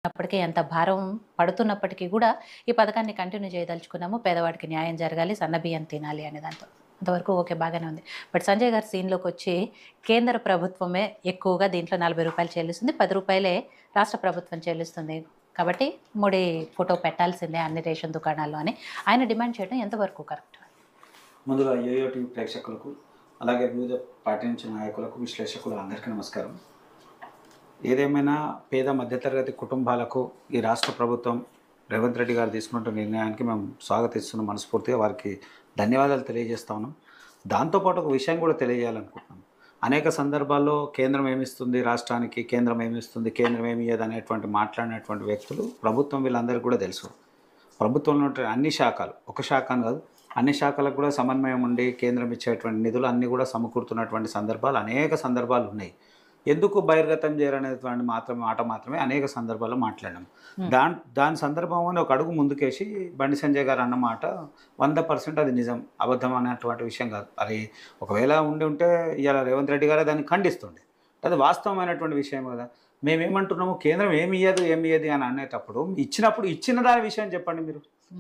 అప్పటికే ఎంత భారం పడుతున్నప్పటికీ కూడా ఈ పథకాన్ని కంటిన్యూ చేయదలుచుకున్నాము. పేదవాడికి న్యాయం జరగాలి, సన్నబియ్యం తినాలి అనే దాంతో. అంతవరకు ఓకే బాగానే ఉంది. బట్ సంజయ్ గారు సీన్‌లోకొచ్చి కేంద్ర ప్రభుత్వమే ఎక్కువగా దీంట్లో రూ. 40 చెల్లిస్తుంది. రూ. 10 రాష్ట్ర ప్రభుత్వం చెల్లిస్తుంది. కాబట్టి మోడీ ఫోటో పెట్టాల్సిందే అన్ని రేషన్ దుకాణాల్లో అని ఆయన డిమాండ్ చేయడం ఎంతవరకు కరెక్ట్? ముందుగా యోయో టీవీ ప్రేక్షకులకు, అలాగే వివిధ పార్టీ నుంచి నాయకులకు, విశ్లేషకులు అందరికీ నమస్కారం. ఏదేమైనా పేద మధ్యతరగతి కుటుంబాలకు ఈ రాష్ట్ర ప్రభుత్వం రేవంత్ రెడ్డి గారు తీసుకున్న నిర్ణయానికి మేము స్వాగతిస్తున్నాం. మనస్ఫూర్తిగా వారికి ధన్యవాదాలు తెలియజేస్తా ఉన్నాం. దాంతోపాటు ఒక విషయం కూడా తెలియజేయాలనుకుంటున్నాం. అనేక సందర్భాల్లో కేంద్రం ఏమిస్తుంది రాష్ట్రానికి, కేంద్రం ఏమిస్తుంది, కేంద్రం ఏమి ఇయ్యదు అనేటువంటి మాట్లాడినటువంటి వ్యక్తులు ప్రభుత్వం వీళ్ళందరికీ కూడా తెలుసు. ప్రభుత్వంలో ఉన్న అన్ని శాఖలు, ఒక శాఖ అని కాదు, అన్ని శాఖలకు కూడా సమన్వయం ఉండి కేంద్రం ఇచ్చేటువంటి నిధులు అన్నీ కూడా సమకూరుతున్నటువంటి సందర్భాలు అనేక సందర్భాలు ఉన్నాయి. ఎందుకు బహిర్గతం చేయరనేటువంటి మాట మాత్రమే అనేక సందర్భాల్లో మాట్లాడాం. దాని సందర్భంలో ఒక అడుగు ముందుకేసి బండి సంజయ్ గారు అన్నమాట 100% అది నిజం, అబద్ధం అనేటువంటి విషయం కాదు. అది ఒకవేళ ఉంటే ఇవాళ రేవంత్ రెడ్డి గారు దాన్ని ఖండిస్తుండే. అది వాస్తవమైనటువంటి విషయం కదా. మేమేమంటున్నాము, కేంద్రం ఏమి ఇయ్యదు అని అనేటప్పుడు ఇచ్చిన దాని విషయం చెప్పండి. మీరు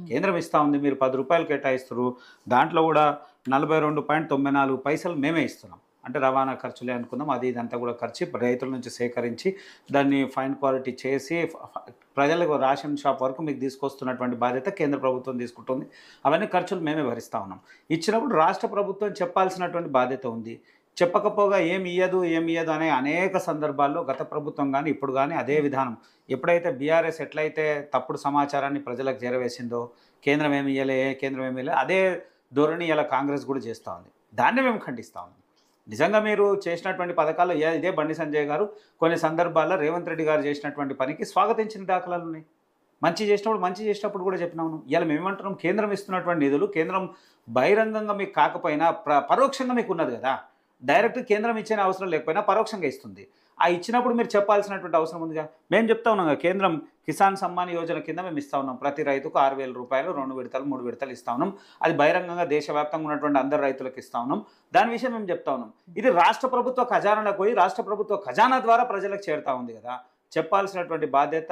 కేంద్రం ఇస్తూ ఉంది, మీరు రూ. 10 కేటాయిస్తారు, దాంట్లో కూడా 42.94 మేమే ఇస్తున్నాం. అంటే రవాణా ఖర్చులే అనుకుందాం, అది ఇదంతా కూడా ఖర్చు రైతుల నుంచి సేకరించి దాన్ని ఫైన్ క్వాలిటీ చేసి ప్రజలకు రేషన్ షాప్ వరకు మీకు తీసుకొస్తున్నటువంటి బాధ్యత కేంద్ర ప్రభుత్వం తీసుకుంటుంది. అవన్నీ ఖర్చులు మేమే భరిస్తూ ఉన్నాం. ఇచ్చినప్పుడు రాష్ట్ర ప్రభుత్వం చెప్పాల్సినటువంటి బాధ్యత ఉంది. చెప్పకపోగా ఏమి ఇయ్యదు అనే అనేక సందర్భాల్లో గత ప్రభుత్వం కానీ ఇప్పుడు కానీ అదే విధానం. ఎప్పుడైతే బీఆర్ఎస్ ఎట్లయితే తప్పుడు సమాచారాన్ని ప్రజలకు చేరవేసిందో, కేంద్రం ఏమి ఇయ్యలే అదే ధోరణి ఇలా కాంగ్రెస్ కూడా చేస్తూ ఉంది. దాన్ని మేము ఖండిస్తూ ఉన్నాం. నిజంగా మీరు చేసినటువంటి పథకాల్లో ఇదే బండి సంజయ్ గారు కొన్ని సందర్భాల్లో రేవంత్ రెడ్డి గారు చేసినటువంటి పనికి స్వాగతించిన దాఖలాలు ఉన్నాయి. మంచి చేసినప్పుడు కూడా చెప్పినాము. ఇలా మేమేమంటున్నాం, కేంద్రం ఇస్తున్నటువంటి నిధులు కేంద్రం బహిరంగంగా మీకు కాకపోయినా పరోక్షంగా మీకు ఉన్నది కదా. డైరెక్ట్ కేంద్రం ఇచ్చే అవసరం లేకపోయినా పరోక్షంగా ఇస్తుంది. ఆ ఇచ్చినప్పుడు మీరు చెప్పాల్సినటువంటి అవసరం ఉందిగా. మేము చెప్తా ఉన్నాం, కేంద్రం కిసాన్ సమ్మాన్ యోజన కింద మేము ఇస్తా ఉన్నాం. ప్రతి రైతుకు 6,000 రూపాయలు 2 విడతలు 3 విడతలు ఇస్తా ఉన్నాం. అది బహిరంగంగా దేశవ్యాప్తంగా ఉన్నటువంటి అందరు రైతులకు ఇస్తా ఉన్నాం. దాని విషయం మేము చెప్తా ఉన్నాం. ఇది రాష్ట్ర ప్రభుత్వ ఖజానాలకు పోయి రాష్ట్ర ప్రభుత్వ ఖజానా ద్వారా ప్రజలకు చేరుతా ఉంది కదా. చెప్పాల్సినటువంటి బాధ్యత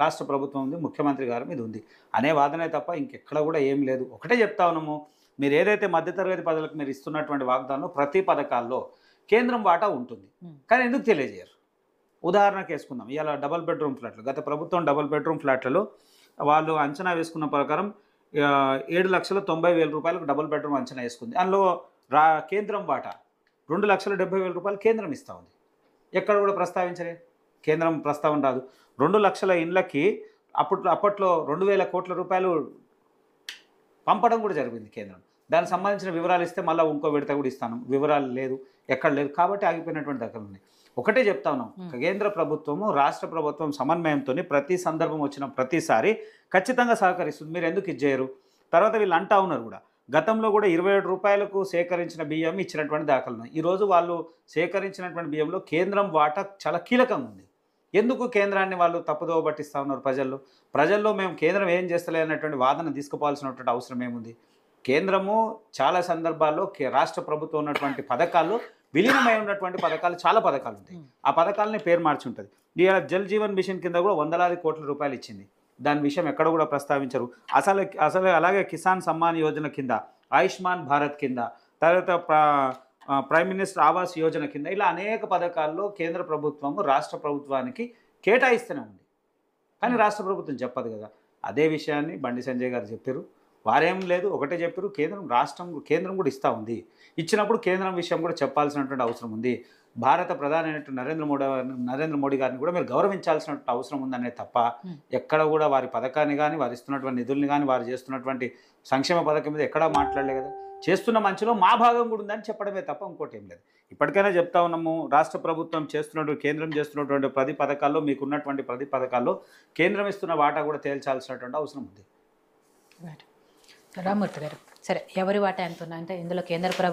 రాష్ట్ర ప్రభుత్వం ఉంది, ముఖ్యమంత్రి గారి మీద ఉంది అనే వాదనే తప్ప ఇంకెక్కడ కూడా ఏం లేదు. ఒకటే చెప్తా ఉన్నాము, మీరు ఏదైతే మధ్యతరగతి ప్రజలకు మీరు ఇస్తున్నటువంటి వాగ్దానంలో ప్రతి పథకాల్లో కేంద్రం వాటా ఉంటుంది. కానీ ఎందుకు తెలియజేయరు? ఉదాహరణకు వేసుకుందాం, ఇవాళ డబల్ బెడ్రూమ్ ఫ్లాట్లు, గత ప్రభుత్వం డబల్ బెడ్రూమ్ ఫ్లాట్లలో వాళ్ళు అంచనా వేసుకున్న ప్రకారం 7,90,000 రూపాయలకు డబల్ బెడ్రూమ్ అంచనా వేసుకుంది. అందులో కేంద్రం వాటా 2,70,000 కేంద్రం ఇస్తూ ఉంది. ఎక్కడ కూడా ప్రస్తావించలే, కేంద్రం ప్రస్తావన రాదు. 2 లక్షల ఇండ్లకి అప్పట్లో 2,000 కోట్ల రూపాయలు పంపడం కూడా జరిగింది కేంద్రం. దానికి సంబంధించిన వివరాలు ఇస్తే మళ్ళీ ఇంకో విడత కూడా ఇస్తాను, వివరాలు లేదు, ఎక్కడ లేదు. కాబట్టి ఆగిపోయినటువంటి దగ్గర ఉంది. ఒకటే చెప్తా ఉన్నాం, కేంద్ర ప్రభుత్వము రాష్ట్ర ప్రభుత్వం సమన్వయంతో ప్రతి సందర్భం వచ్చిన ప్రతిసారి ఖచ్చితంగా సహకరిస్తుంది. మీరు ఎందుకు ఇచ్చేయరు? తర్వాత వీళ్ళు అంటా ఉన్నారు కూడా, గతంలో కూడా 27 రూపాయలకు సేకరించిన బియ్యం ఇచ్చినటువంటి దాఖలు ఉన్నాయి. ఈరోజు వాళ్ళు సేకరించినటువంటి బియ్యంలో కేంద్రం వాటా చాలా కీలకంగా ఉంది. ఎందుకు కేంద్రాన్ని వాళ్ళు తప్పుదోవ పట్టిస్తూ ఉన్నారు ప్రజల్లో మేము కేంద్రం ఏం చేస్తలే అన్నటువంటి వాదన తీసుకుపోవాల్సినటువంటి అవసరం ఏముంది? కేంద్రము చాలా సందర్భాల్లో రాష్ట్ర ప్రభుత్వం ఉన్నటువంటి పథకాల్లో విలీనమై ఉన్నటువంటి చాలా పథకాలు ఉంటాయి. ఆ పథకాలని పేరు మార్చి ఉంటుంది. ఇవాళ జల్ జీవన్ మిషన్ కింద కూడా వందలాది కోట్ల రూపాయలు ఇచ్చింది. దాని విషయం ఎక్కడ కూడా ప్రస్తావించరు. అసలు అలాగే కిసాన్ సమ్మాన్ యోజన కింద, ఆయుష్మాన్ భారత్ కింద, తర్వాత ప్రైమ్ మినిస్టర్ ఆవాస్ యోజన కింద, ఇలా అనేక పథకాల్లో కేంద్ర ప్రభుత్వము రాష్ట్ర ప్రభుత్వానికి కేటాయిస్తూనే ఉంది. కానీ రాష్ట్ర ప్రభుత్వం చెప్పదు కదా. అదే విషయాన్ని బండి సంజయ్ గారు చెప్పారు. వారేం లేదు, ఒకటే చెప్పారు, కేంద్రం కూడా ఇస్తూ ఉంది. ఇచ్చినప్పుడు కేంద్రం విషయం కూడా చెప్పాల్సినటువంటి అవసరం ఉంది. భారత ప్రధాని నరేంద్ర మోడీ గారిని కూడా మీరు గౌరవించాల్సినటువంటి అవసరం ఉందనే తప్ప ఎక్కడ కూడా వారి పథకాన్ని కానీ, వారు ఇస్తున్నటువంటి నిధుల్ని కానీ, వారు చేస్తున్నటువంటి సంక్షేమ పథకం మీద ఎక్కడా మాట్లాడలే కదా. చేస్తున్న మంచిలో మా భాగం కూడా ఉందని చెప్పడమే తప్ప ఇంకోటి ఏం లేదు. ఇప్పటికైనా చెప్తా ఉన్నాము, రాష్ట్ర ప్రభుత్వం కేంద్రం చేస్తున్నటువంటి ప్రతి పథకాల్లో, మీకున్నటువంటి ప్రతి పథకాల్లో కేంద్రం ఇస్తున్న వాటా కూడా తేల్చాల్సినటువంటి అవసరం ఉంది. రామ్మూర్తి గారు, సరే ఎవరి వాటా ఎంత ఉన్నా అంటే ఇందులో కేంద్ర ప్రభుత్వం